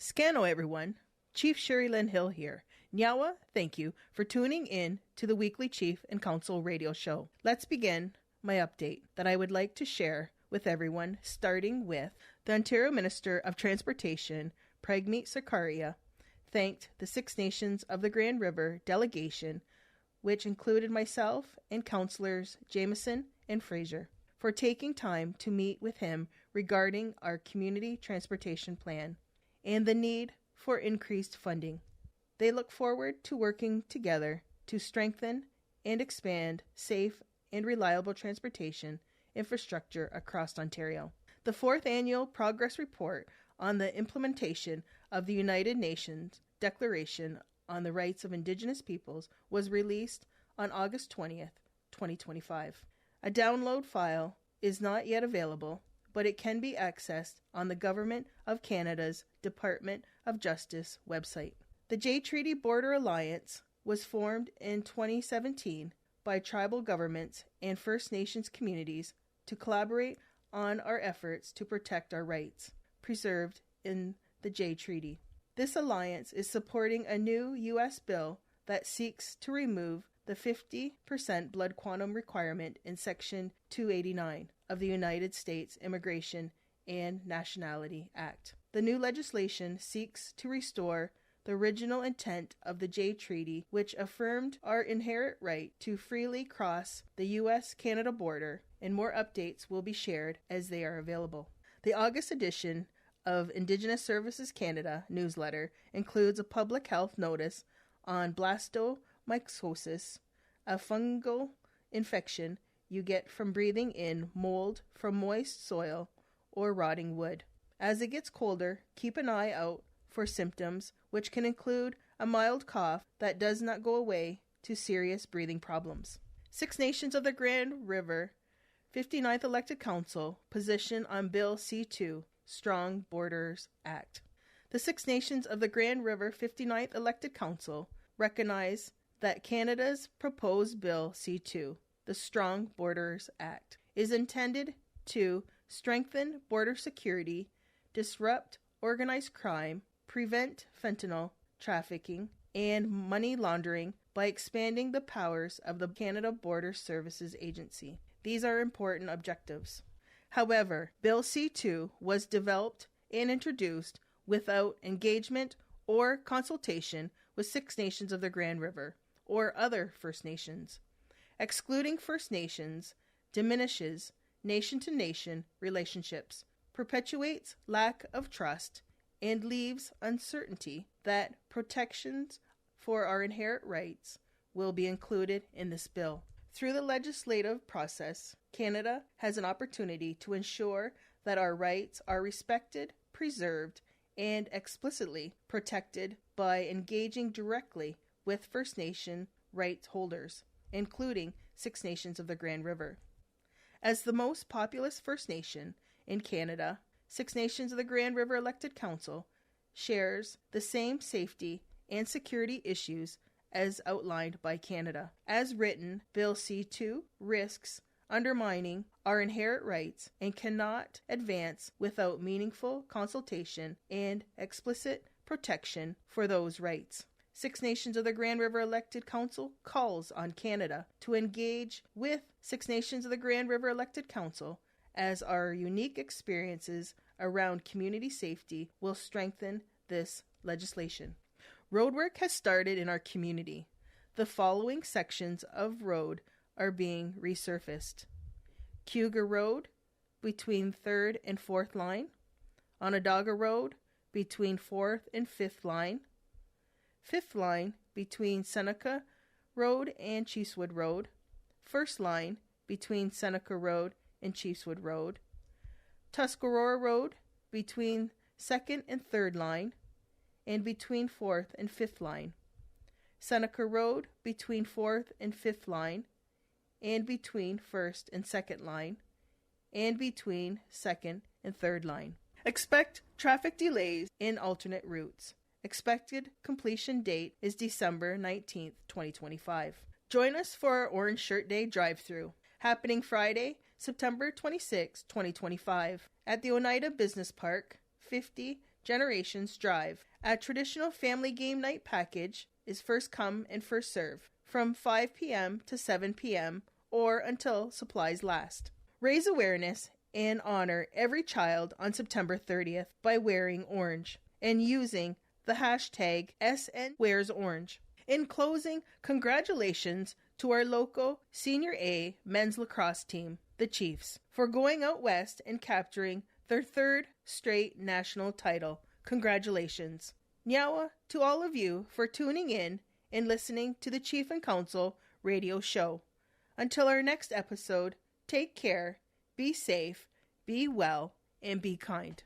Scano, everyone. Chief Sherry Lynn Hill here. Nyawa, thank you for tuning in to the weekly Chief and Council radio show. Let's begin my update that I would like to share with everyone, starting with the Ontario Minister of Transportation, Pragmeet Sarkaria, thanked the Six Nations of the Grand River delegation, which included myself and Councillors Jameson and Fraser, for taking time to meet with him regarding our community transportation plan and the need for increased funding. They look forward to working together to strengthen and expand safe and reliable transportation infrastructure across Ontario. The fourth annual progress report on the implementation of the United Nations Declaration on the Rights of Indigenous Peoples was released on August 20th, 2025. A download file is not yet available, but it can be accessed on the Government of Canada's Department of Justice website. The Jay Treaty Border Alliance was formed in 2017 by tribal governments and First Nations communities to collaborate on our efforts to protect our rights preserved in the Jay Treaty. This alliance is supporting a new U.S. bill that seeks to remove the 50% blood quantum requirement in Section 289 of the United States Immigration and Nationality Act. The new legislation seeks to restore the original intent of the Jay Treaty, which affirmed our inherent right to freely cross the U.S.-Canada border, and more updates will be shared as they are available. The August edition of Indigenous Services Canada newsletter includes a public health notice on blastomycosis, a fungal infection you get from breathing in mold from moist soil or rotting wood. As it gets colder, keep an eye out for symptoms, which can include a mild cough that does not go away to serious breathing problems. Six Nations of the Grand River 59th Elected Council position on Bill C-2, Strong Borders Act. The Six Nations of the Grand River 59th Elected Council recognize that Canada's proposed Bill C-2, the Strong Borders Act, is intended to strengthen border security, disrupt organized crime, prevent fentanyl trafficking, and money laundering by expanding the powers of the Canada Border Services Agency. These are important objectives. However, Bill C-2 was developed and introduced without engagement or consultation with Six Nations of the Grand River or other First Nations. Excluding First Nations diminishes nation-to-nation relationships, perpetuates lack of trust, and leaves uncertainty that protections for our inherent rights will be included in this bill. Through the legislative process, Canada has an opportunity to ensure that our rights are respected, preserved, and explicitly protected by engaging directly with First Nation rights holders, including Six Nations of the Grand River. As the most populous First Nation in Canada, Six Nations of the Grand River Elected Council shares the same safety and security issues as outlined by Canada. As written, Bill C-2 risks undermining our inherent rights and cannot advance without meaningful consultation and explicit protection for those rights. Six Nations of the Grand River Elected Council calls on Canada to engage with Six Nations of the Grand River Elected Council as our unique experiences around community safety will strengthen this legislation. Roadwork has started in our community. The following sections of road are being resurfaced: Cougar Road between 3rd and 4th line, Onondaga Road between 4th and 5th line, 5th line between Seneca Road and Chiefswood Road, 1st line between Seneca Road and Chiefswood Road, Tuscarora Road between 2nd and 3rd line, and between 4th and 5th line, Seneca Road between 4th and 5th line, and between 1st and 2nd line, and between 2nd and 3rd line. Expect traffic delays in alternate routes. Expected completion date is December 19th, 2025. Join us for our Orange Shirt Day drive-thru, happening Friday, September 26, 2025, at the Oneida Business Park, 50 Generations Drive. A traditional family game night package is first come and first serve from 5 p.m. to 7 p.m. or until supplies last. Raise awareness and honor every child on September 30th by wearing orange and using the hashtag SNWearsOrange. In closing, congratulations to our local Senior A men's lacrosse team, the Chiefs, for going out west and capturing their third straight national title. Congratulations. Nyawa to all of you for tuning in and listening to the Chief and Council radio show. Until our next episode, take care, be safe, be well, and be kind.